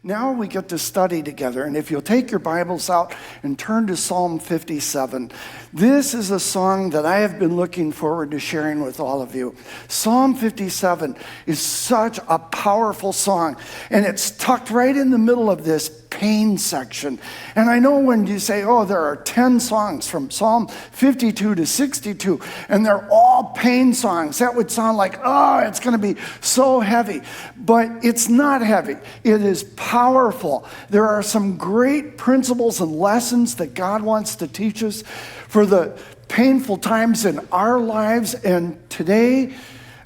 Now we get to study together, and if you'll take your Bibles out and turn to Psalm 57, this is a song that I have been looking forward to sharing with all of you. Psalm 57 is such a powerful song, and it's tucked right in the middle of this pain section. And I know when you say, oh, there are 10 songs from Psalm 52 to 62, and they're all pain songs, that would sound like, oh, it's going to be so heavy. But it's not heavy. It is powerful. There are some great principles and lessons that God wants to teach us for the painful times in our lives. And today,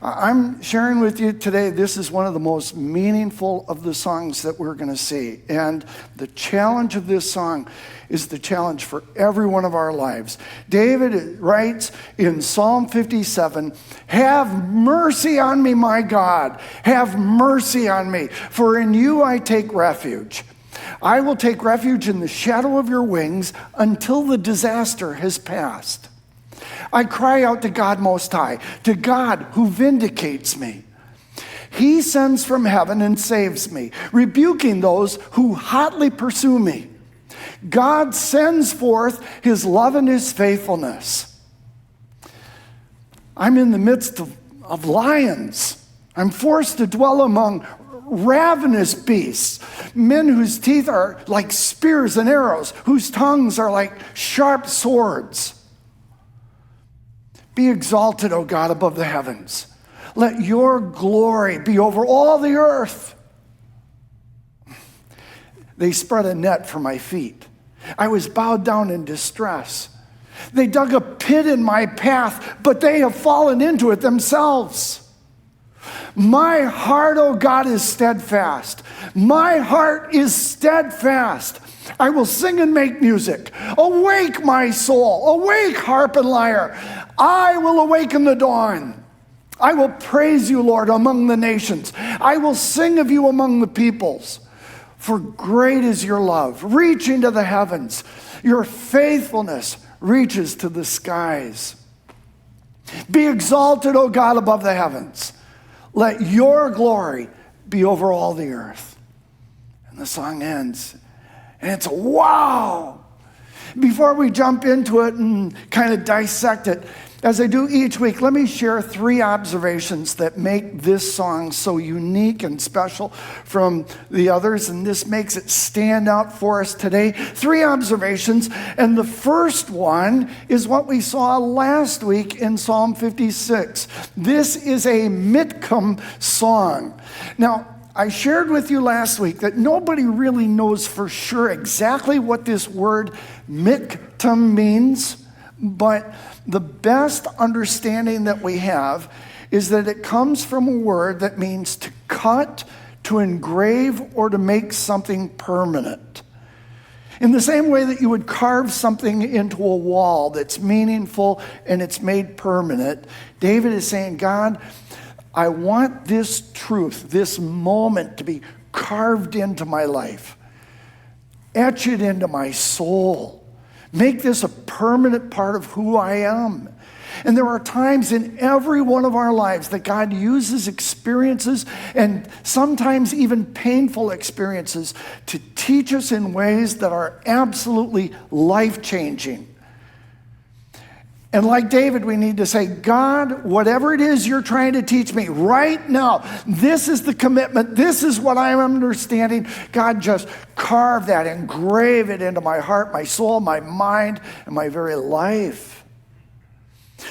I'm sharing with you today, this is one of the most meaningful of the songs that we're going to see. And the challenge of this song is the challenge for every one of our lives. David writes in Psalm 57, "Have mercy on me, my God. Have mercy on me, for in you I take refuge. I will take refuge in the shadow of your wings until the disaster has passed. I cry out to God Most High, to God who vindicates me. He sends from heaven and saves me, rebuking those who hotly pursue me. God sends forth his love and his faithfulness. I'm in the midst of lions. I'm forced to dwell among ravenous beasts, men whose teeth are like spears and arrows, whose tongues are like sharp swords. Be exalted, O God, above the heavens. Let your glory be over all the earth. They spread a net for my feet. I was bowed down in distress. They dug a pit in my path, but they have fallen into it themselves. My heart, O God, is steadfast. My heart is steadfast. I will sing and make music. Awake, my soul. Awake, harp and lyre. I will awaken the dawn. I will praise you, Lord, among the nations. I will sing of you among the peoples. For great is your love, reaching to the heavens. Your faithfulness reaches to the skies. Be exalted, O God, above the heavens. Let your glory be over all the earth." And the song ends, and it's a wow. Before we jump into it and kind of dissect it, as I do each week, let me share 3 observations that make this song so unique and special from the others, and this makes it stand out for us today. 3 observations, and the first one is what we saw last week in Psalm 56. This is a Miktam song. Now, I shared with you last week that nobody really knows for sure exactly what this word Miktam means, but the best understanding that we have is that it comes from a word that means to cut, to engrave, or to make something permanent. In the same way that you would carve something into a wall that's meaningful and it's made permanent, David is saying, God, I want this truth, this moment to be carved into my life. Etch it into my soul. Make this a permanent part of who I am. And there are times in every one of our lives that God uses experiences, and sometimes even painful experiences, to teach us in ways that are absolutely life-changing. And like David, we need to say, God, whatever it is you're trying to teach me right now, this is the commitment, this is what I'm understanding. God, just carve that, engrave it into my heart, my soul, my mind, and my very life.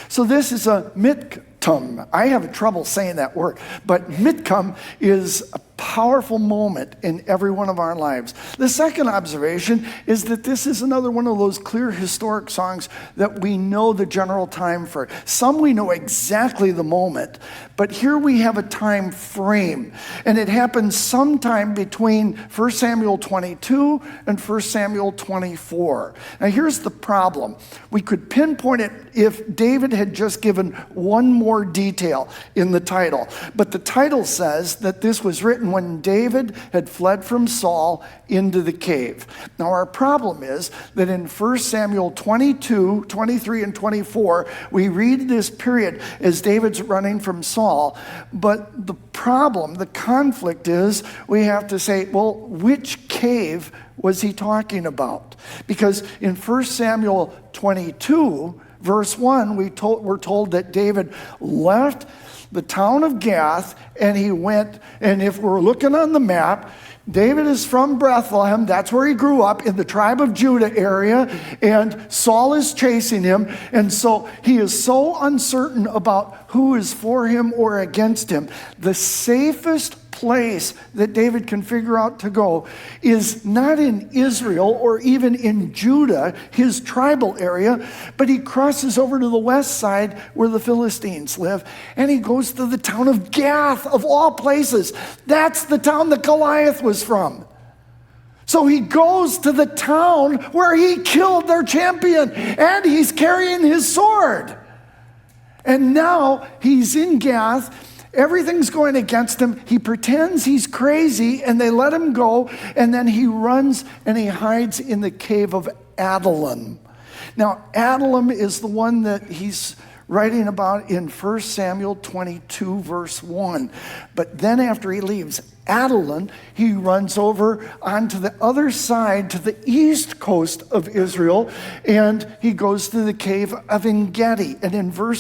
So this is a Miktam. I have trouble saying that word, but Miktam is a powerful moment in every one of our lives. The second observation is that this is another one of those clear historic songs that we know the general time for. Some we know exactly the moment, but here we have a time frame, and it happens sometime between 1 Samuel 22 and 1 Samuel 24. Now here's the problem. We could pinpoint it if David had just given one more detail in the title, but the title says that this was written happened when David had fled from Saul into the cave. Now, our problem is that in 1 Samuel 22, 23, and 24, we read this period as David's running from Saul. But the problem, the conflict is we have to say, well, which cave was he talking about? Because in 1 Samuel 22, verse 1, we're told that David left the town of Gath, and he went, and if we're looking on the map, David is from Bethlehem. That's where he grew up, in the tribe of Judah area, and Saul is chasing him. And so he is so uncertain about who is for him or against him. The safest place that David can figure out to go is not in Israel or even in Judah, his tribal area, but he crosses over to the west side where the Philistines live, and he goes to the town of Gath, of all places. That's the town that Goliath was from. So he goes to the town where he killed their champion, and he's carrying his sword. And now he's in Gath. Everything's going against him. He pretends he's crazy, and they let him go, and then he runs and he hides in the cave of Adullam. Now, Adullam is the one that he's writing about in 1 Samuel 22, verse 1. But then after he leaves Adullam, he runs over onto the other side, to the east coast of Israel, and he goes to the cave of En-gedi. And in 1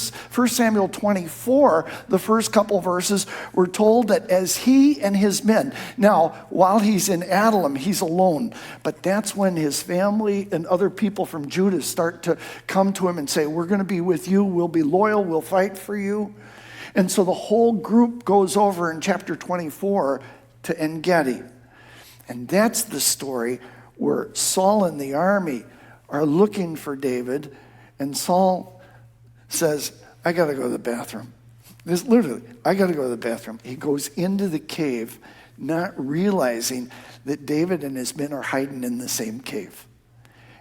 Samuel 24, the first couple verses, we're told that as he and his men, now, while he's in Adullam, he's alone, but that's when his family and other people from Judah start to come to him and say, we're going to be with you, we'll be loyal, we'll fight for you. And so the whole group goes over in chapter 24 to En-gedi. And that's the story where Saul and the army are looking for David, and Saul says, I got to go to the bathroom. This literally, I got to go to the bathroom. He goes into the cave, not realizing that David and his men are hiding in the same cave.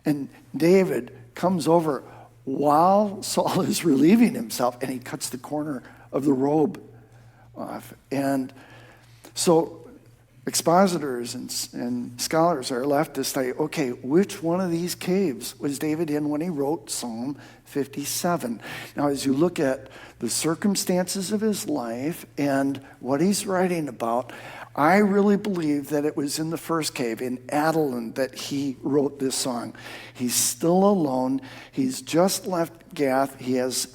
And David comes over while Saul is relieving himself, and he cuts the corner of the robe off. And so expositors and scholars are left to say, okay, which one of these caves was David in when he wrote Psalm 57? Now, as you look at the circumstances of his life and what he's writing about, I really believe that it was in the first cave, in Adullam, that he wrote this song. He's still alone. He's just left Gath. He has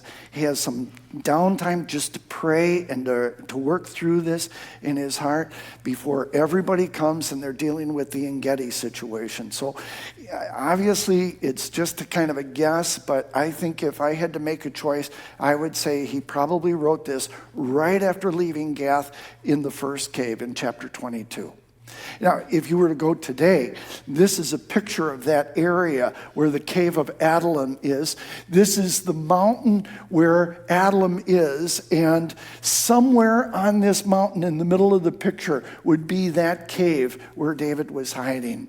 some downtime just to pray and to work through this in his heart before everybody comes and they're dealing with the En-gedi situation. So obviously it's just a kind of a guess, but I think if I had to make a choice, I would say he probably wrote this right after leaving Gath in the first cave in chapter 22. Now, if you were to go today, this is a picture of that area where the cave of Adullam is. This is the mountain where Adullam is, and somewhere on this mountain in the middle of the picture would be that cave where David was hiding.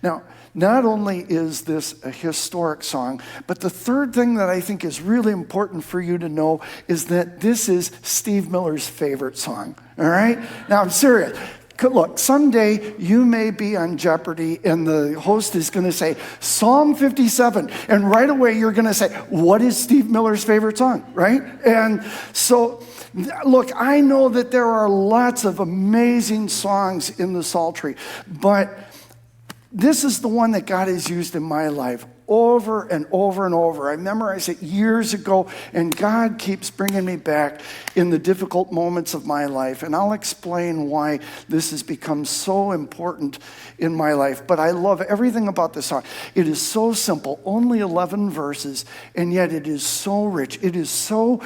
Now, not only is this a historic song, but the third thing that I think is really important for you to know is that this is Steve Miller's favorite song, all right? Now, I'm serious. Look, someday you may be on Jeopardy and the host is going to say, Psalm 57, and right away you're going to say, what is Steve Miller's favorite song, right? And so, look, I know that there are lots of amazing songs in the Psaltery, but this is the one that God has used in my life over and over and over. I memorized it years ago, and God keeps bringing me back in the difficult moments of my life. And I'll explain why this has become so important in my life. But I love everything about this song. It is so simple, only 11 verses, and yet it is so rich. It is so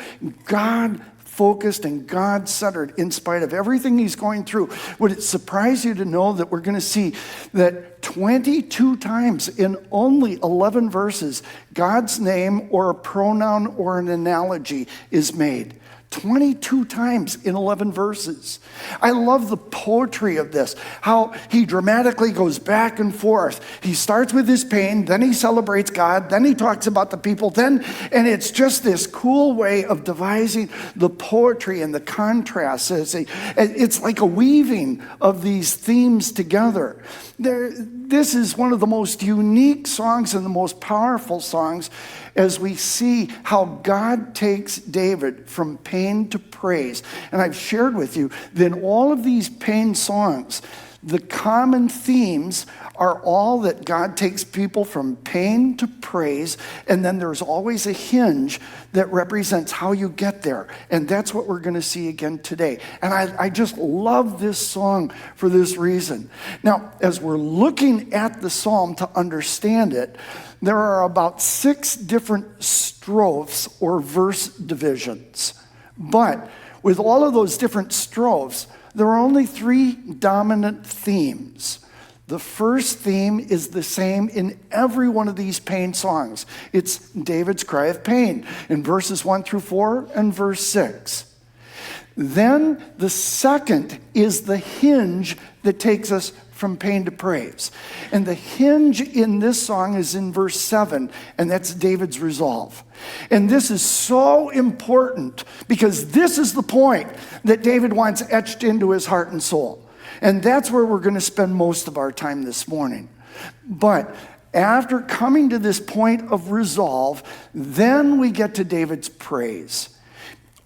God-focused and God-centered in spite of everything he's going through. Would it surprise you to know that we're going to see that 22 times in only 11 verses, God's name or a pronoun or an analogy is made? 22 times in 11 verses. I love the poetry of this, how he dramatically goes back and forth. He starts with his pain, then he celebrates God, then he talks about the people, and it's just this cool way of devising the poetry and the contrasts. It's like a weaving of these themes together. This is one of the most unique songs and the most powerful songs as we see how God takes David from pain to praise. And I've shared with you that in all of these pain songs, the common themes are all that God takes people from pain to praise, and then there's always a hinge that represents how you get there. And that's what we're going to see again today. And I just love this song for this reason. Now, as we're looking at the psalm to understand it, there are about 6 different strophes or verse divisions. But with all of those different strophes, there are only 3 dominant themes. The first theme is the same in every one of these pain songs. It's David's cry of pain in verses 1 through 4 and verse 6. Then the second is the hinge that takes us from pain to praise. And the hinge in this song is in verse 7, and that's David's resolve. And this is so important because this is the point that David wants etched into his heart and soul. And that's where we're going to spend most of our time this morning. But after coming to this point of resolve, then we get to David's praise.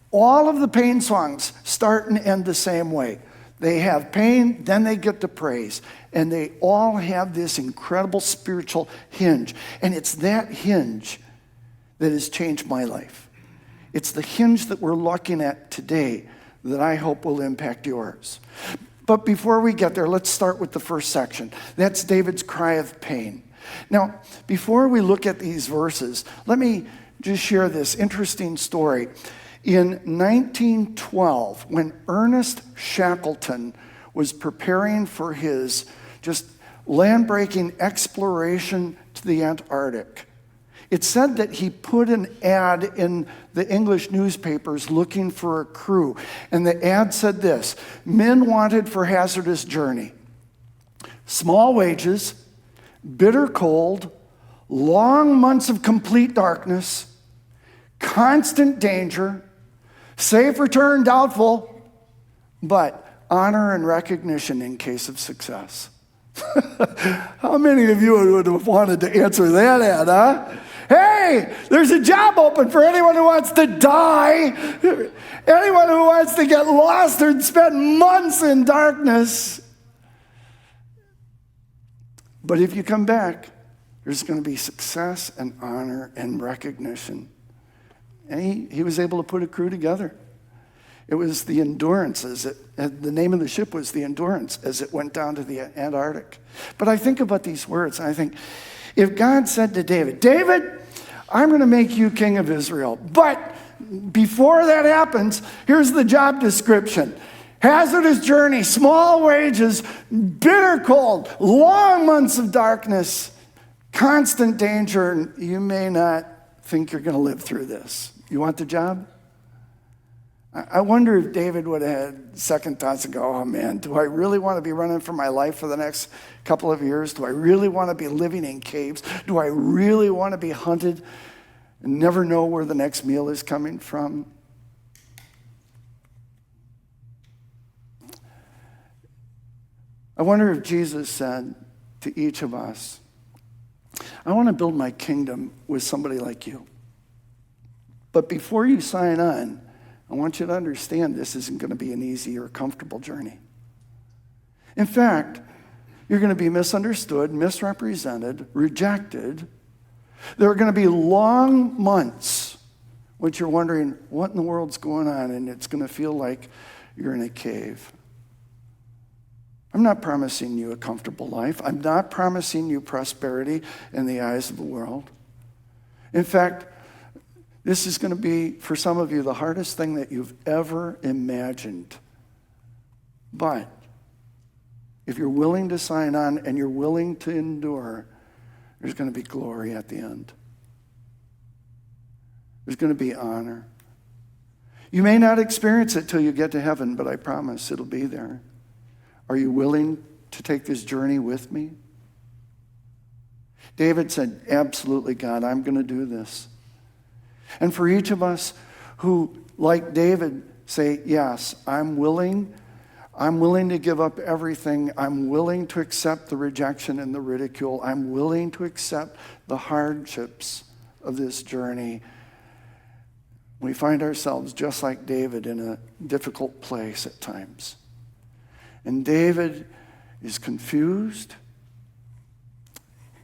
All of the pain songs start and end the same way. They have pain, then they get to praise. And they all have this incredible spiritual hinge. And it's that hinge that has changed my life. It's the hinge that we're looking at today that I hope will impact yours. But before we get there, let's start with the first section. That's David's cry of pain. Now, before we look at these verses, let me just share this interesting story. In 1912, when Ernest Shackleton was preparing for his just land-breaking exploration to the Antarctic, it said that he put an ad in the English newspapers looking for a crew. And the ad said this: men wanted for hazardous journey. Small wages, bitter cold, long months of complete darkness, constant danger, safe return doubtful, but honor and recognition in case of success. How many of you would have wanted to answer that ad, huh? Hey, there's a job open for anyone who wants to die, anyone who wants to get lost or spend months in darkness. But if you come back, there's going to be success and honor and recognition. And he was able to put a crew together. It was the Endurance, the name of the ship was the Endurance as it went down to the Antarctic. But I think about these words, and I think, if God said to David, David, I'm going to make you king of Israel, but before that happens, here's the job description. Hazardous journey, small wages, bitter cold, long months of darkness, constant danger, and you may not think you're going to live through this. You want the job? I wonder if David would have had second thoughts and go, oh man, do I really want to be running for my life for the next couple of years? Do I really want to be living in caves? Do I really want to be hunted and never know where the next meal is coming from? I wonder if Jesus said to each of us, I want to build my kingdom with somebody like you. But before you sign on, I want you to understand this isn't going to be an easy or comfortable journey. In fact, you're going to be misunderstood, misrepresented, rejected. There are going to be long months which you're wondering, what in the world's going on? And it's going to feel like you're in a cave. I'm not promising you a comfortable life. I'm not promising you prosperity in the eyes of the world. In fact, this is going to be, for some of you, the hardest thing that you've ever imagined. But if you're willing to sign on and you're willing to endure, there's going to be glory at the end. There's going to be honor. You may not experience it till you get to heaven, but I promise it'll be there. Are you willing to take this journey with me? David said, absolutely, God, I'm going to do this. And for each of us who, like David, say, yes, I'm willing to give up everything. I'm willing to accept the rejection and the ridicule. I'm willing to accept the hardships of this journey. We find ourselves just like David in a difficult place at times. And David is confused.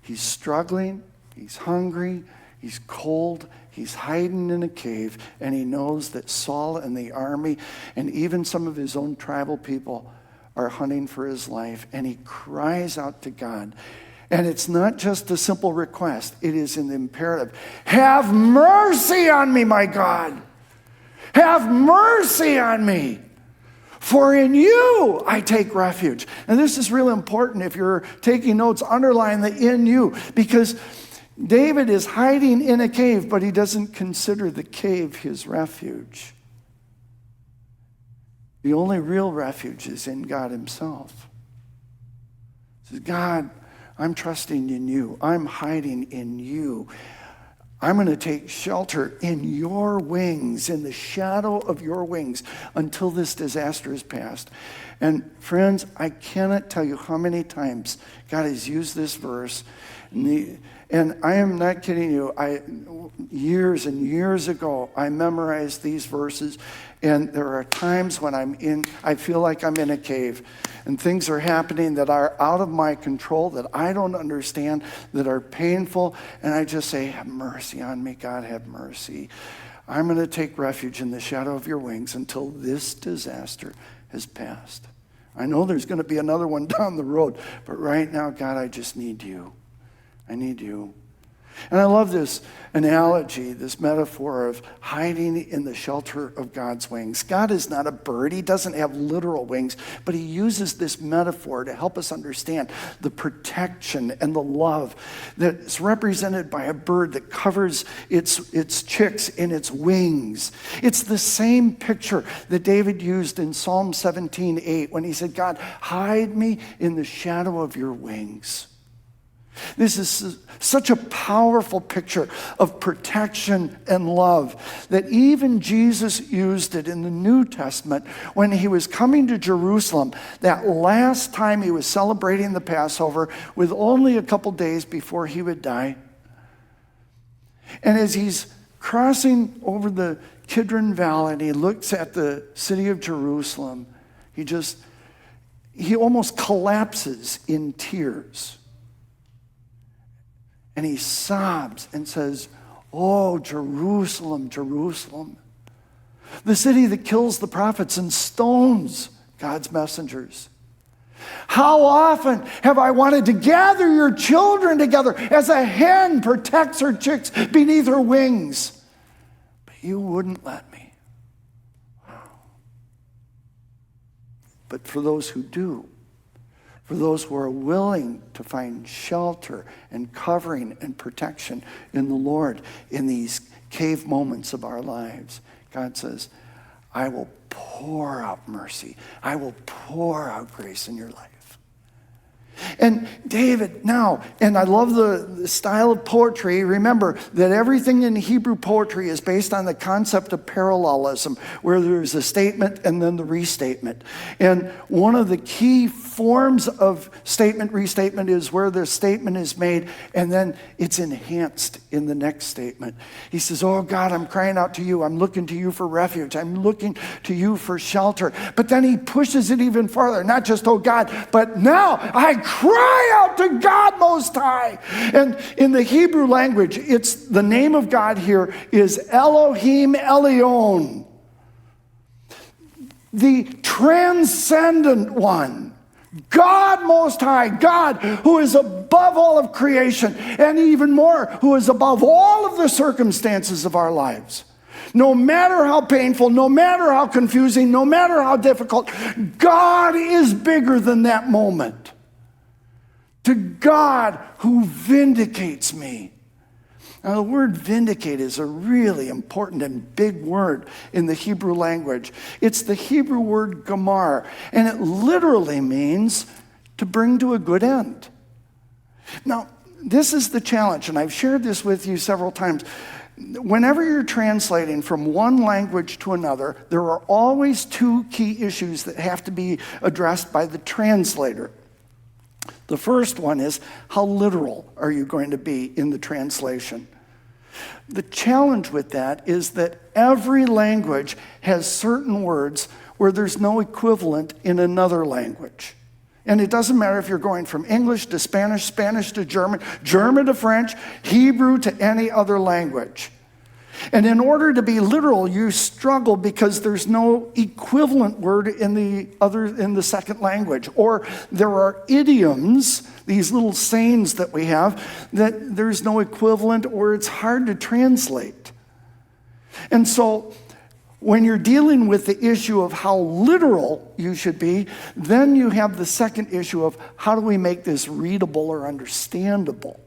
He's struggling. He's hungry. He's cold. He's hiding in a cave. And he knows that Saul and the army and even some of his own tribal people are hunting for his life. And he cries out to God. And it's not just a simple request. It is an imperative. Have mercy on me, my God. Have mercy on me. For in you I take refuge. And this is really important. If you're taking notes, underline the in you. Because David is hiding in a cave, but he doesn't consider the cave his refuge. The only real refuge is in God himself. He says, God, I'm trusting in you. I'm hiding in you. I'm going to take shelter in your wings, in the shadow of your wings, until this disaster is past. And friends, I cannot tell you how many times God has used this verse. And I am not kidding you. Years and years ago, I memorized these verses. And there are times when I feel like I'm in a cave. And things are happening that are out of my control, that I don't understand, that are painful. And I just say, have mercy on me, God, have mercy. I'm going to take refuge in the shadow of your wings until this disaster has passed. I know there's going to be another one down the road, but right now, God, I just need you. I need you. And I love this analogy, this metaphor of hiding in the shelter of God's wings. God is not a bird. He doesn't have literal wings, but he uses this metaphor to help us understand the protection and the love that's represented by a bird that covers its chicks in its wings. It's the same picture that David used in Psalm 17:8 when he said, God, hide me in the shadow of your wings. This is such a powerful picture of protection and love that even Jesus used it in the New Testament when he was coming to Jerusalem, that last time he was celebrating the Passover with only a couple days before he would die. And as he's crossing over the Kidron Valley and he looks at the city of Jerusalem, he almost collapses in tears. And he sobs and says, oh, Jerusalem, Jerusalem, the city that kills the prophets and stones God's messengers. How often have I wanted to gather your children together as a hen protects her chicks beneath her wings, but you wouldn't let me. Wow. But for those who do, for those who are willing to find shelter and covering and protection in the Lord in these cave moments of our lives, God says, I will pour out mercy. I will pour out grace in your life. And David now, and I love the style of poetry. Remember that everything in Hebrew poetry is based on the concept of parallelism, where there's a statement and then the restatement. And one of the key forms of statement, restatement is where the statement is made and then it's enhanced in the next statement. He says, oh God, I'm crying out to you. I'm looking to you for refuge. I'm looking to you for shelter. But then he pushes it even farther. Not just, oh God, but now I cry out to God Most High. And in the Hebrew language, it's the name of God here is Elohim Elyon, the transcendent one. God Most High, God who is above all of creation, and even more, who is above all of the circumstances of our lives. No matter how painful, no matter how confusing, no matter how difficult, God is bigger than that moment. To God who vindicates me. Now, the word vindicate is a really important and big word in the Hebrew language. It's the Hebrew word gamar, and it literally means to bring to a good end. Now, this is the challenge, and I've shared this with you several times. Whenever you're translating from one language to another, there are always two key issues that have to be addressed by the translator. The first one is, how literal are you going to be in the translation? The challenge with that is that every language has certain words where there's no equivalent in another language. And it doesn't matter if you're going from English to Spanish, Spanish to German, German to French, Hebrew to any other language. And in order to be literal, you struggle because there's no equivalent word in the second language. Or there are idioms, these little sayings that we have, that there's no equivalent or it's hard to translate. And so when you're dealing with the issue of how literal you should be, then you have the second issue of how do we make this readable or understandable?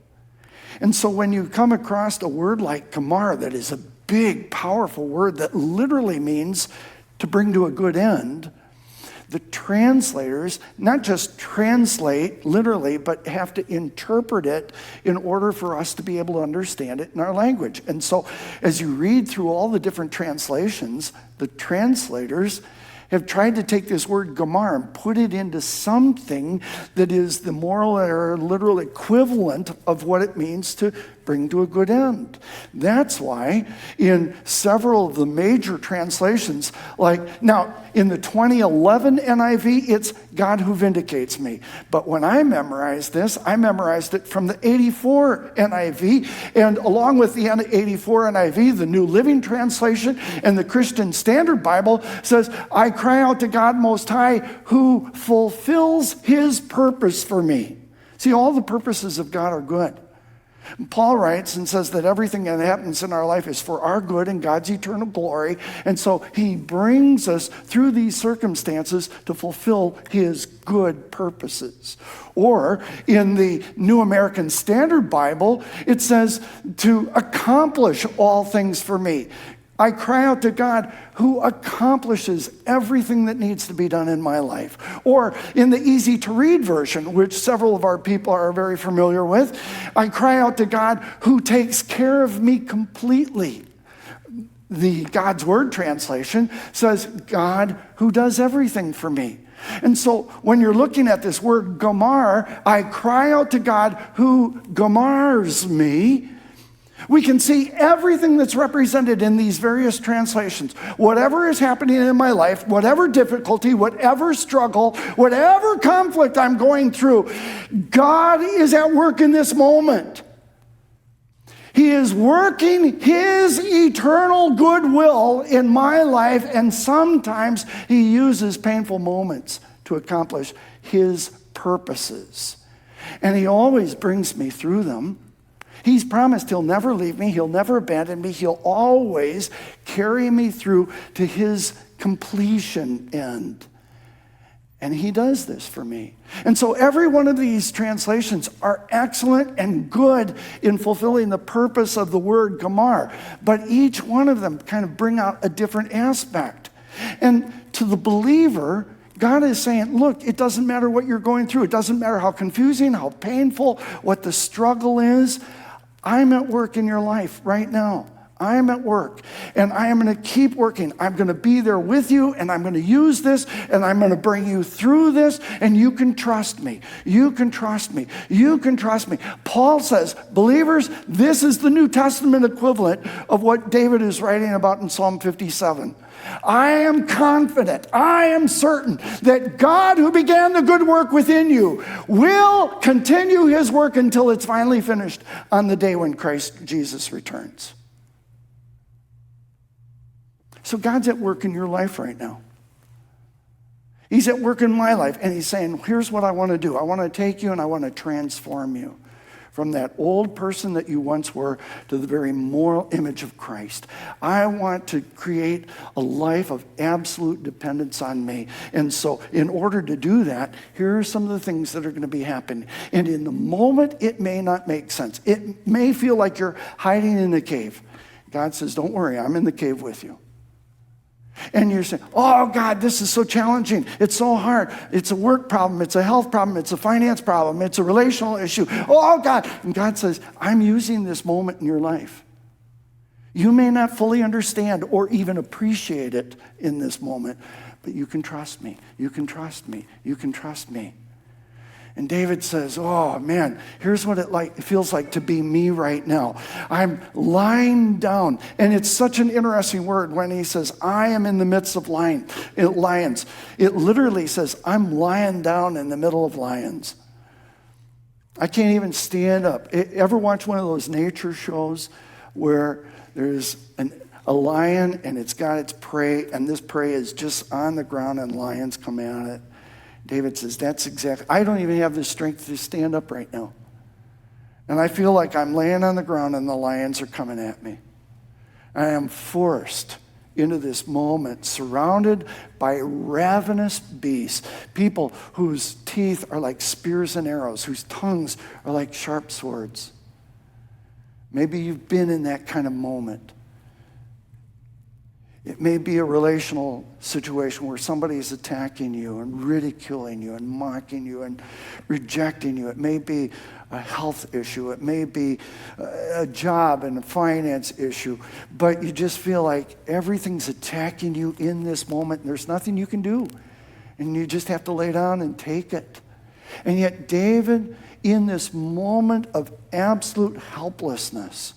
And so when you come across a word like gamar, that is a big, powerful word that literally means to bring to a good end, the translators not just translate literally, but have to interpret it in order for us to be able to understand it in our language. And so as you read through all the different translations, the translators have tried to take this word gamar and put it into something that is the moral or literal equivalent of what it means to bring to a good end. That's why in several of the major translations, like now in the 2011 NIV, it's God who vindicates me. But when I memorized this, I memorized it from the 84 NIV, and along with the 84 NIV, the New Living Translation and the Christian Standard Bible says, I cry out to God Most High who fulfills his purpose for me. See, all the purposes of God are good. Paul writes and says that everything that happens in our life is for our good and God's eternal glory. And so he brings us through these circumstances to fulfill his good purposes. Or in the New American Standard Bible, it says to accomplish all things for me. I cry out to God who accomplishes everything that needs to be done in my life. Or in the easy to read version, which several of our people are very familiar with, I cry out to God who takes care of me completely. The God's Word translation says God who does everything for me. And so when you're looking at this word gamar, I cry out to God who gamars me. We can see everything that's represented in these various translations. Whatever is happening in my life, whatever difficulty, whatever struggle, whatever conflict I'm going through, God is at work in this moment. He is working his eternal goodwill in my life, and sometimes he uses painful moments to accomplish his purposes. And he always brings me through them. He's promised he'll never leave me, he'll never abandon me, he'll always carry me through to his completion end. And he does this for me. And so every one of these translations are excellent and good in fulfilling the purpose of the word gamar. But each one of them kind of bring out a different aspect. And to the believer, God is saying, look, it doesn't matter what you're going through. It doesn't matter how confusing, how painful, what the struggle is. I'm at work in your life right now. I am at work, and I am going to keep working. I'm going to be there with you, and I'm going to use this, and I'm going to bring you through this, and you can trust me. You can trust me. You can trust me. Paul says, believers, this is the New Testament equivalent of what David is writing about in Psalm 57. I am confident, I am certain that God who began the good work within you will continue his work until it's finally finished on the day when Christ Jesus returns. So God's at work in your life right now. He's at work in my life, and he's saying, here's what I want to do. I want to take you and I want to transform you. from that old person that you once were to the very moral image of Christ. I want to create a life of absolute dependence on me. And so in order to do that, here are some of the things that are going to be happening. And in the moment, it may not make sense. It may feel like you're hiding in a cave. God says, don't worry, I'm in the cave with you. And you're saying, oh, God, this is so challenging. It's so hard. It's a work problem. It's a health problem. It's a finance problem. It's a relational issue. Oh, God. And God says, I'm using this moment in your life. You may not fully understand or even appreciate it in this moment, but you can trust me. You can trust me. You can trust me. And David says, oh, man, here's what it feels like to be me right now. I'm lying down. And it's such an interesting word when he says, I am in the midst of lions. It literally says, I'm lying down in the middle of lions. I can't even stand up. Ever watch one of those nature shows where there's a lion and it's got its prey, and this prey is just on the ground and lions come at it? David says, that's exactly, I don't even have the strength to stand up right now. And I feel like I'm laying on the ground and the lions are coming at me. I am forced into this moment, surrounded by ravenous beasts, people whose teeth are like spears and arrows, whose tongues are like sharp swords. Maybe you've been in that kind of moment. It may be a relational situation where somebody is attacking you and ridiculing you and mocking you and rejecting you. It may be a health issue. It may be a job and a finance issue. But you just feel like everything's attacking you in this moment, and there's nothing you can do. And you just have to lay down and take it. And yet David, in this moment of absolute helplessness,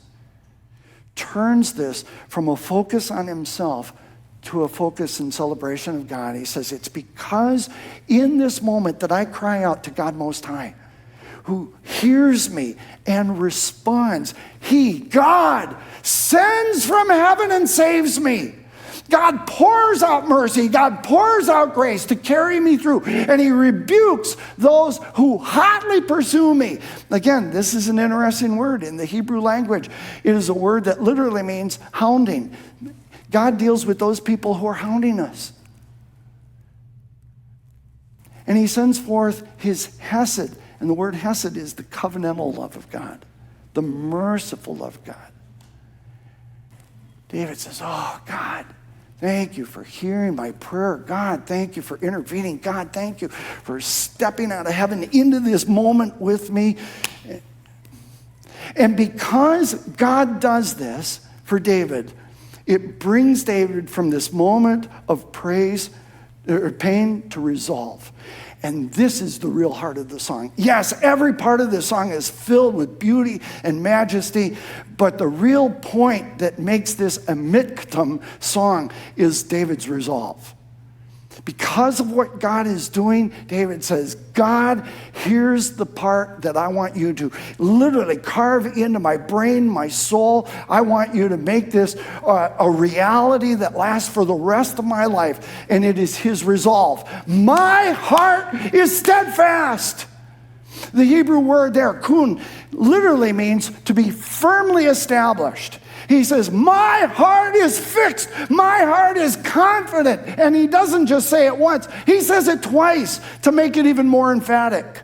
turns this from a focus on himself to a focus in celebration of God. He says, it's because in this moment that I cry out to God Most High, who hears me and responds. He, God, sends from heaven and saves me. God pours out mercy. God pours out grace to carry me through. And he rebukes those who hotly pursue me. Again, this is an interesting word in the Hebrew language. It is a word that literally means hounding. God deals with those people who are hounding us. And he sends forth his hesed. And the word hesed is the covenantal love of God, the merciful love of God. David says, oh, God, thank you for hearing my prayer. God, thank you for intervening. God, thank you for stepping out of heaven into this moment with me. And because God does this for David, it brings David from this moment of praise or pain to resolve. And this is the real heart of the song. Yes, every part of the song is filled with beauty and majesty, but the real point that makes this a miktam song is David's resolve. Because of what God is doing, David says, God, here's the part that I want you to literally carve into my brain, my soul. I want you to make this a reality that lasts for the rest of my life. And it is his resolve. My heart is steadfast. The Hebrew word there, kun, literally means to be firmly established. He says, my heart is fixed. My heart is confident. And he doesn't just say it once. He says it twice to make it even more emphatic.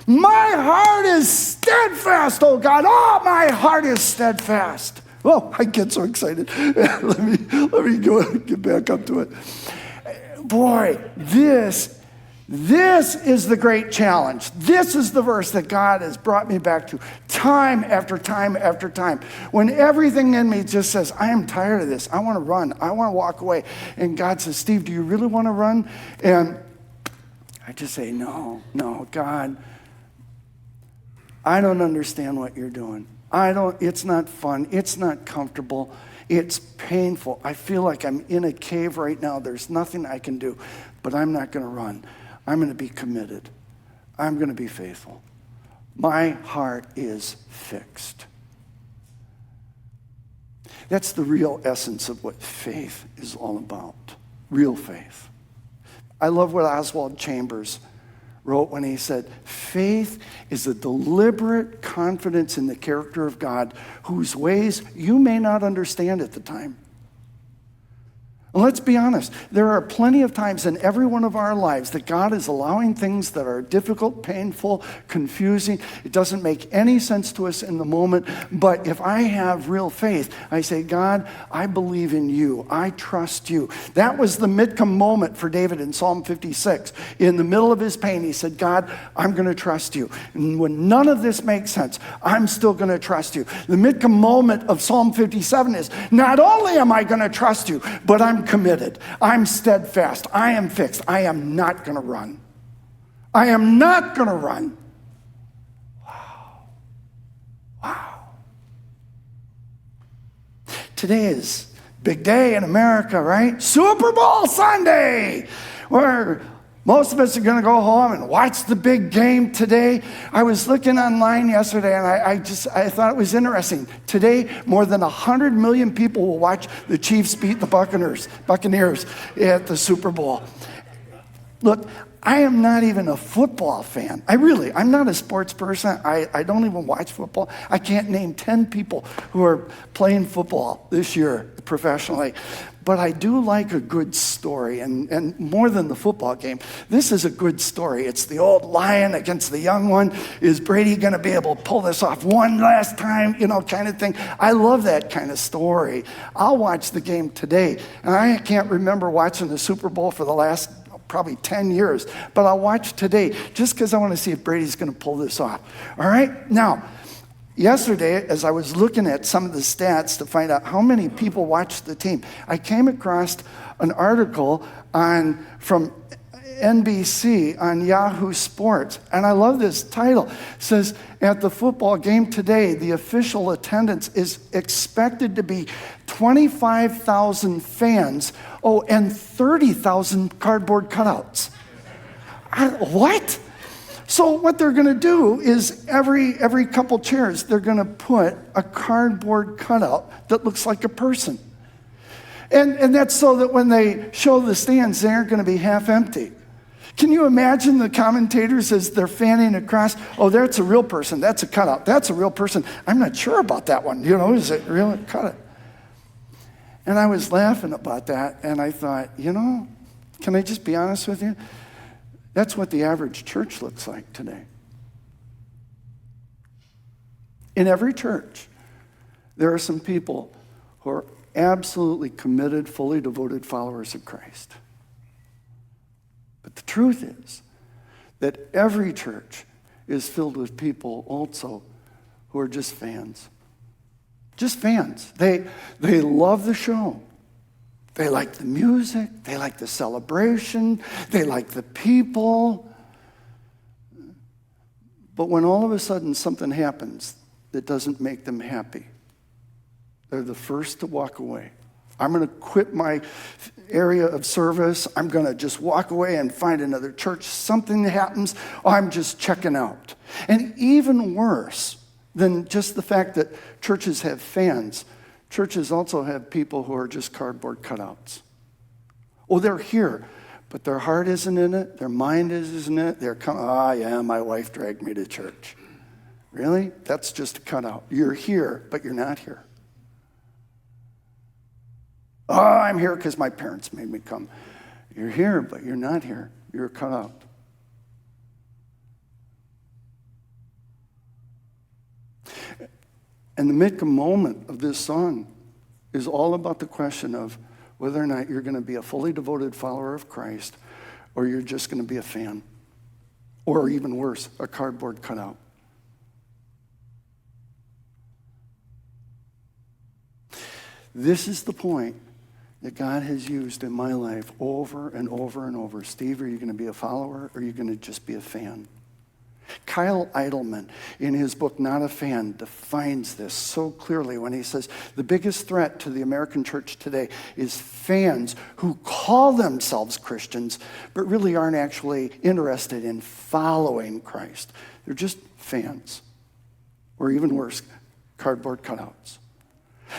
My heart is steadfast, oh God. Oh, my heart is steadfast. Oh, I get so excited. Let me go get back up to it. Boy, this is the great challenge. This is the verse that God has brought me back to time after time after time. When everything in me just says, I am tired of this. I want to run. I want to walk away. And God says, Steve, do you really want to run? And I just say, no, God, I don't understand what you're doing. It's not fun. It's not comfortable. It's painful. I feel like I'm in a cave right now. There's nothing I can do, but I'm not going to run. I'm going to be committed. I'm going to be faithful. My heart is fixed. That's the real essence of what faith is all about. Real faith. I love what Oswald Chambers wrote when he said, faith is a deliberate confidence in the character of God whose ways you may not understand at the time. And let's be honest, there are plenty of times in every one of our lives that God is allowing things that are difficult, painful, confusing. It doesn't make any sense to us in the moment. But if I have real faith, I say, God, I believe in you. I trust you. That was the Midcom moment for David in Psalm 56. In the middle of his pain, he said, God, I'm going to trust you. And when none of this makes sense, I'm still going to trust you. The Midcom moment of Psalm 57 is, not only am I going to trust you, but I'm committed. I'm steadfast. I am fixed. I am not going to run. I am not going to run. Wow. Wow. Today is big day in America, right? Super Bowl Sunday, where most of us are going to go home and watch the big game today. I was looking online yesterday, and I thought it was interesting. Today, more than 100 million people will watch the Chiefs beat the Buccaneers at the Super Bowl. Look, I am not even a football fan. I'm not a sports person. I don't even watch football. I can't name 10 people who are playing football this year professionally. But I do like a good story, and more than the football game, this is a good story. It's the old lion against the young one. Is Brady going to be able to pull this off one last time, kind of thing? I love that kind of story. I'll watch the game today, and I can't remember watching the Super Bowl for the last probably 10 years, but I'll watch today just because I want to see if Brady's going to pull this off. All right? Now, yesterday, as I was looking at some of the stats to find out how many people watched the team, I came across an article from NBC on Yahoo Sports, and I love this title. It says, at the football game today, the official attendance is expected to be 25,000 fans, and 30,000 cardboard cutouts. What? So what they're going to do is every couple chairs, they're going to put a cardboard cutout that looks like a person. And that's so that when they show the stands, they aren't going to be half empty. Can you imagine the commentators as they're fanning across? Oh, that's a real person. That's a cutout. That's a real person. I'm not sure about that one. Is it real cutout? And I was laughing about that, and I thought, can I just be honest with you? That's what the average church looks like today. In every church, there are some people who are absolutely committed, fully devoted followers of Christ. But the truth is that every church is filled with people also who are just fans. Just fans. They love the show. They like the music. They like the celebration. They like the people. But when all of a sudden something happens that doesn't make them happy, they're the first to walk away. I'm going to quit my area of service. I'm going to just walk away and find another church. Something happens, I'm just checking out. And even worse than just the fact that churches have fans, churches also have people who are just cardboard cutouts. Oh, they're here, but their heart isn't in it. Their mind isn't in it. They're coming, my wife dragged me to church. Really? That's just a cutout. You're here, but you're not here. Oh, I'm here because my parents made me come. You're here, but you're not here. You're cut out. And the Midcom moment of this song is all about the question of whether or not you're going to be a fully devoted follower of Christ or you're just going to be a fan. Or even worse, a cardboard cutout. This is the point that God has used in my life over and over and over. Steve, are you going to be a follower or are you going to just be a fan? Kyle Idleman, in his book, Not a Fan, defines this so clearly when he says, the biggest threat to the American church today is fans who call themselves Christians, but really aren't actually interested in following Christ. They're just fans, or even worse, cardboard cutouts.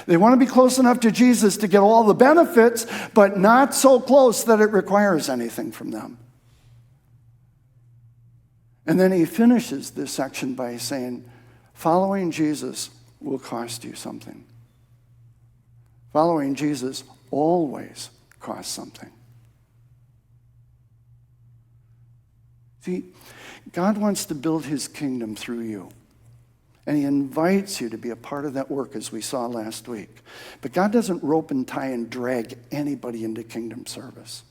They want to be close enough to Jesus to get all the benefits, but not so close that it requires anything from them. And then he finishes this section by saying, following Jesus will cost you something. Following Jesus always costs something. See, God wants to build his kingdom through you. And he invites you to be a part of that work, as we saw last week. But God doesn't rope and tie and drag anybody into kingdom service.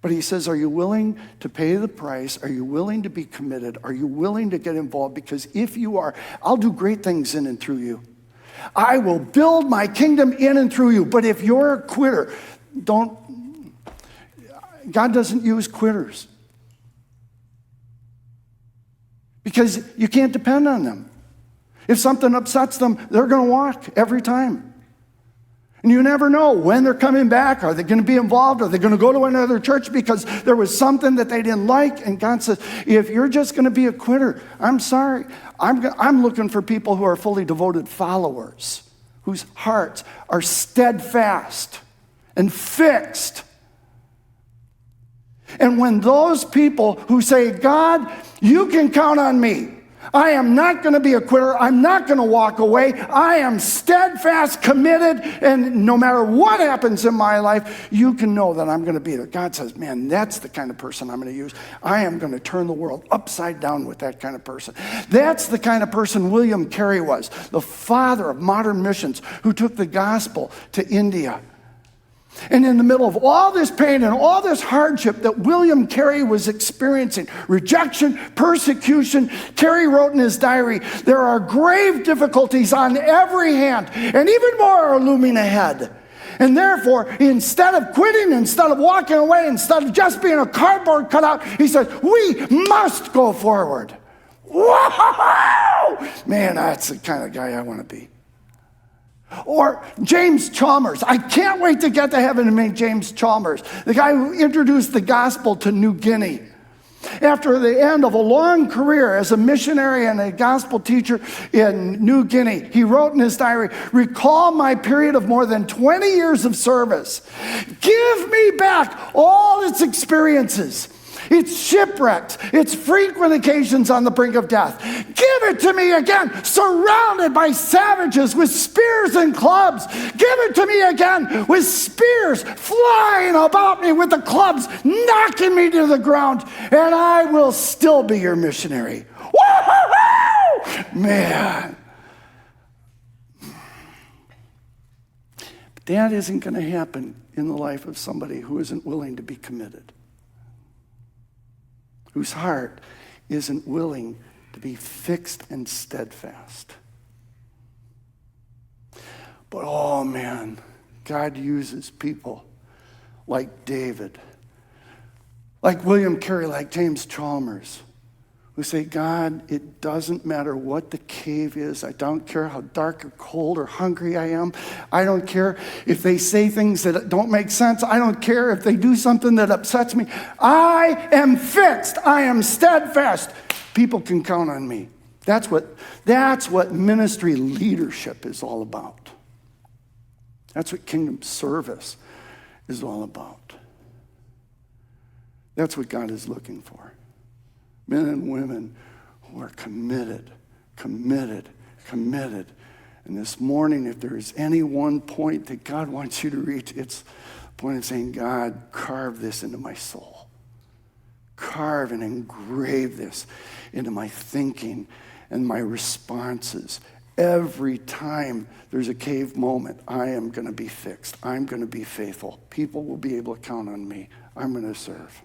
But he says, are you willing to pay the price? Are you willing to be committed? Are you willing to get involved? Because if you are, I'll do great things in and through you. I will build my kingdom in and through you. But if you're a quitter, God doesn't use quitters. Because you can't depend on them. If something upsets them, they're going to walk every time. And you never know when they're coming back. Are they going to be involved? Are they going to go to another church because there was something that they didn't like? And God says, if you're just going to be a quitter, I'm sorry. I'm looking for people who are fully devoted followers, whose hearts are steadfast and fixed. And when those people who say, God, you can count on me. I am not going to be a quitter. I'm not going to walk away. I am steadfast, committed, and no matter what happens in my life, you can know that I'm going to be there. God says, man, that's the kind of person I'm going to use. I am going to turn the world upside down with that kind of person. That's the kind of person William Carey was, the father of modern missions, who took the gospel to India. And in the middle of all this pain and all this hardship that William Carey was experiencing, rejection, persecution, Carey wrote in his diary, there are grave difficulties on every hand, and even more are looming ahead. And therefore, instead of quitting, instead of walking away, instead of just being a cardboard cutout, he says, we must go forward. Whoa! Man, that's the kind of guy I want to be. Or James Chalmers. I can't wait to get to heaven and meet James Chalmers, the guy who introduced the gospel to New Guinea. After the end of a long career as a missionary and a gospel teacher in New Guinea, he wrote in his diary, recall my period of more than 20 years of service. Give me back all its experiences, its shipwrecks, its frequent occasions on the brink of death. Give it to me again, surrounded by savages with spears and clubs. Give it to me again with spears flying about me, with the clubs knocking me to the ground, and I will still be your missionary. Woo-hoo-hoo! Man. But that isn't going to happen in the life of somebody who isn't willing to be committed, whose heart isn't willing to be fixed and steadfast. But oh man, God uses people like David, like William Carey, like James Chalmers, who say, God, it doesn't matter what the cave is. I don't care how dark or cold or hungry I am. I don't care if they say things that don't make sense. I don't care if they do something that upsets me. I am fixed. I am steadfast. People can count on me. That's what ministry leadership is all about. That's what kingdom service is all about. That's what God is looking for. Men and women who are committed. And this morning, if there is any one point that God wants you to reach, it's the point of saying, God, carve this into my soul. Carve and engrave this into my thinking and my responses. Every time there's a cave moment, I am going to be fixed. I'm going to be faithful. People will be able to count on me. I'm going to serve.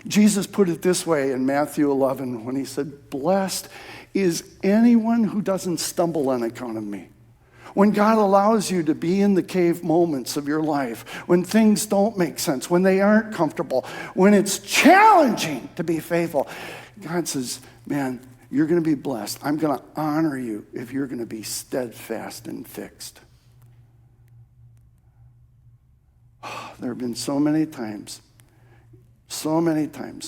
Jesus put it this way in Matthew 11 when he said, blessed is anyone who doesn't stumble on account of me. When God allows you to be in the cave moments of your life, when things don't make sense, when they aren't comfortable, when it's challenging to be faithful, God says, man, you're going to be blessed. I'm going to honor you if you're going to be steadfast and fixed. There have been so many times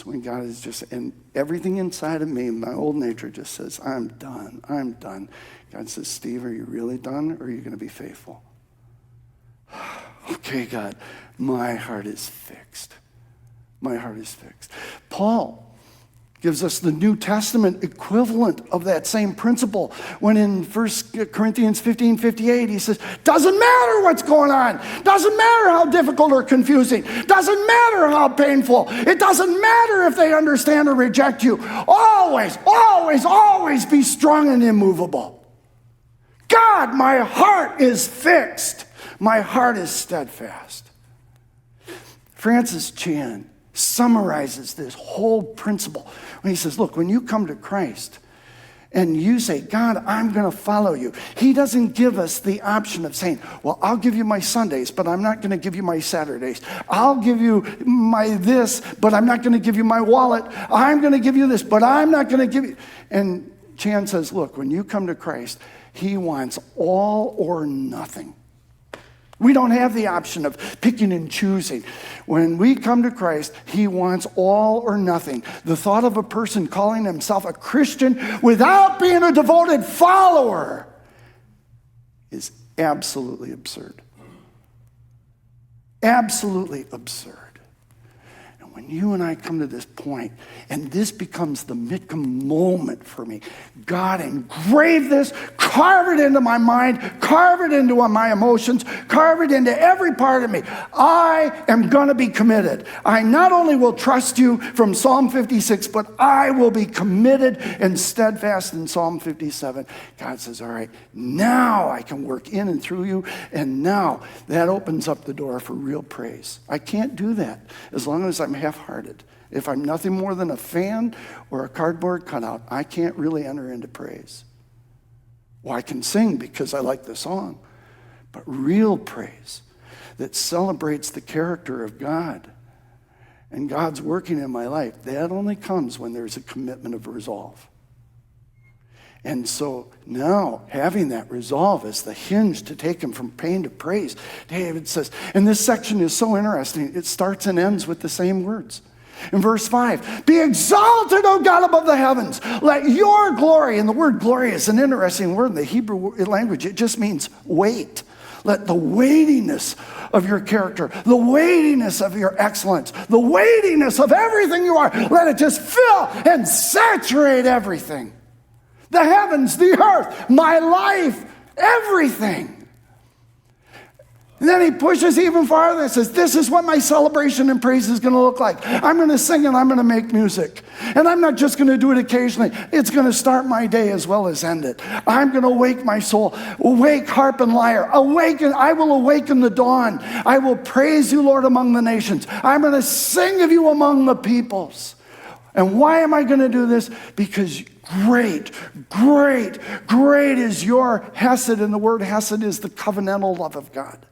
when God is just, and everything inside of me, my old nature just says, I'm done. God says, Steve, are you really done, or are you going to be faithful? Okay, God, my heart is fixed. Paul gives us the New Testament equivalent of that same principle when in 1 Corinthians 15:58 he says, doesn't matter what's going on, doesn't matter how difficult or confusing, doesn't matter how painful, it doesn't matter if they understand or reject you, always, always, always be strong and immovable. God, my heart is fixed, my heart is steadfast. Francis Chan summarizes this whole principle when he says, look, when you come to Christ and you say, God, I'm going to follow you, he doesn't give us the option of saying, well, I'll give you my Sundays, but I'm not going to give you my Saturdays. I'll give you my this, but I'm not going to give you my wallet. I'm going to give you this, but I'm not going to give you. And Chan says, look, when you come to Christ, he wants all or nothing. We don't have the option of picking and choosing. When we come to Christ, he wants all or nothing. The thought of a person calling himself a Christian without being a devoted follower is absolutely absurd. Absolutely absurd. And when you and I come to this point, and this becomes the Mitcom moment for me, God, engrave this, carve it into my mind, carve it into my emotions, carve it into every part of me. I am going to be committed. I not only will trust you from Psalm 56, but I will be committed and steadfast in Psalm 57. God says, all right, now I can work in and through you, and now that opens up the door for real praise. I can't do that as long as I'm half-hearted. If I'm nothing more than a fan or a cardboard cutout, I can't really enter into praise. Well, I can sing because I like the song, but real praise that celebrates the character of God and God's working in my life, that only comes when there's a commitment of resolve. And so now, having that resolve as the hinge to take him from pain to praise, David says, and this section is so interesting, it starts and ends with the same words. In verse 5, be exalted, O God, above the heavens. Let your glory, and the word glory is an interesting word in the Hebrew language. It just means weight. Let the weightiness of your character, the weightiness of your excellence, the weightiness of everything you are, let it just fill and saturate everything. The heavens, the earth, my life, everything. And then he pushes even farther and says, this is what my celebration and praise is going to look like. I'm going to sing and I'm going to make music. And I'm not just going to do it occasionally. It's going to start my day as well as end it. I'm going to wake my soul. Awake, harp and lyre. Awaken, I will awaken the dawn. I will praise you, Lord, among the nations. I'm going to sing of you among the peoples. And why am I going to do this? Because great, great, great is your hesed. And the word hesed is the covenantal love of God.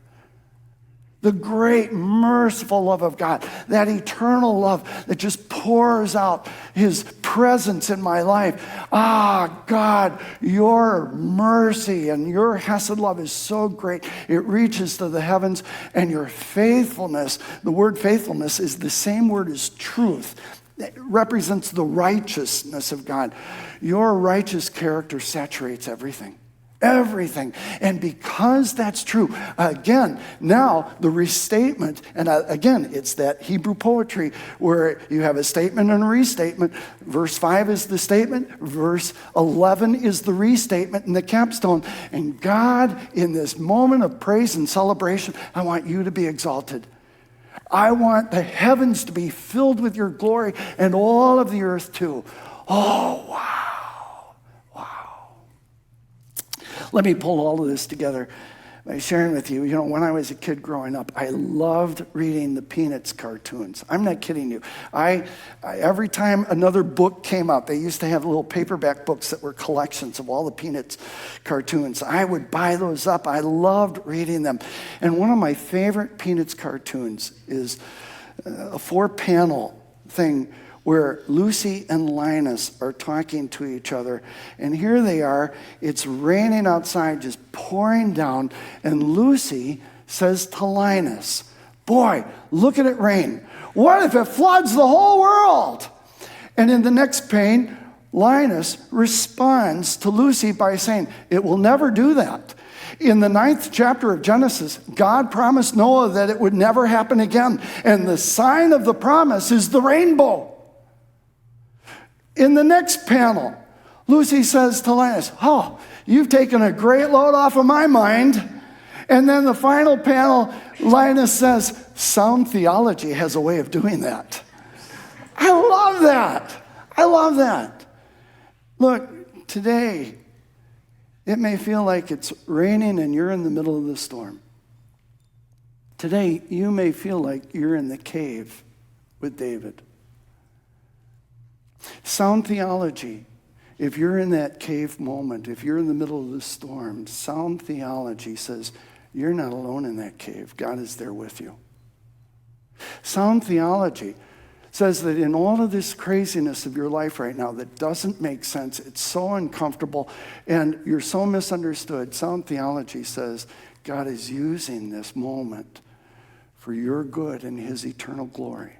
The great, merciful love of God, that eternal love that just pours out his presence in my life. Ah, God, your mercy and your hesed love is so great. It reaches to the heavens, and your faithfulness, the word faithfulness is the same word as truth. It represents the righteousness of God. Your righteous character saturates everything. Everything. And because that's true, again, now the restatement, and again, it's that Hebrew poetry where you have a statement and a restatement. Verse 5 is the statement. Verse 11 is the restatement and the capstone. And God, in this moment of praise and celebration, I want you to be exalted. I want the heavens to be filled with your glory and all of the earth too. Oh, wow. Let me pull all of this together by sharing with you. You know, when I was a kid growing up, I loved reading the Peanuts cartoons. I'm not kidding you. I every time another book came out, they used to have little paperback books that were collections of all the Peanuts cartoons. I would buy those up. I loved reading them. And one of my favorite Peanuts cartoons is a 4-panel thing where Lucy and Linus are talking to each other. And here they are, it's raining outside, just pouring down. And Lucy says to Linus, boy, look at it rain. What if it floods the whole world? And in the next pane, Linus responds to Lucy by saying, it will never do that. In the 9th chapter of Genesis, God promised Noah that it would never happen again. And the sign of the promise is the rainbow. In the next panel, Lucy says to Linus, oh, you've taken a great load off of my mind. And then the final panel, Linus says, sound theology has a way of doing that. I love that. I love that. Look, today, it may feel like it's raining and you're in the middle of the storm. Today, you may feel like you're in the cave with David. Sound theology, if you're in that cave moment, if you're in the middle of the storm, sound theology says, you're not alone in that cave. God is there with you. Sound theology says that in all of this craziness of your life right now that doesn't make sense, it's so uncomfortable, and you're so misunderstood, sound theology says God is using this moment for your good and his eternal glory.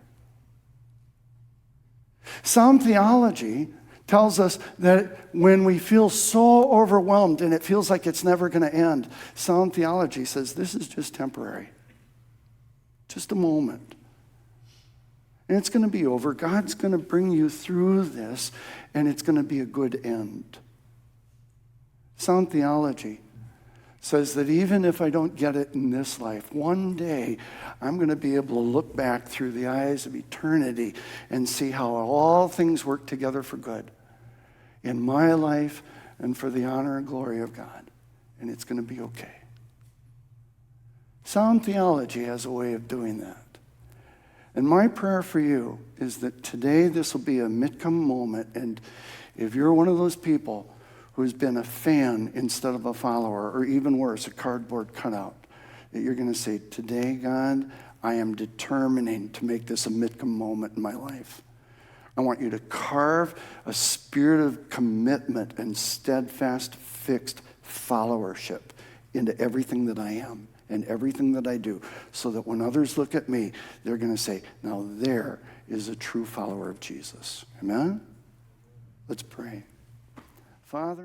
Sound theology tells us that when we feel so overwhelmed and it feels like it's never going to end, sound theology says this is just temporary. Just a moment. And it's going to be over. God's going to bring you through this, and it's going to be a good end. Sound theology says that even if I don't get it in this life, one day I'm going to be able to look back through the eyes of eternity and see how all things work together for good in my life and for the honor and glory of God. And it's going to be okay. Sound theology has a way of doing that. And my prayer for you is that today this will be a Mitcom moment, and if you're one of those people who's been a fan instead of a follower, or even worse, a cardboard cutout, that you're going to say, today, God, I am determining to make this a Mitcom moment in my life. I want you to carve a spirit of commitment and steadfast, fixed followership into everything that I am and everything that I do, so that when others look at me, they're going to say, now there is a true follower of Jesus. Amen? Let's pray. Father.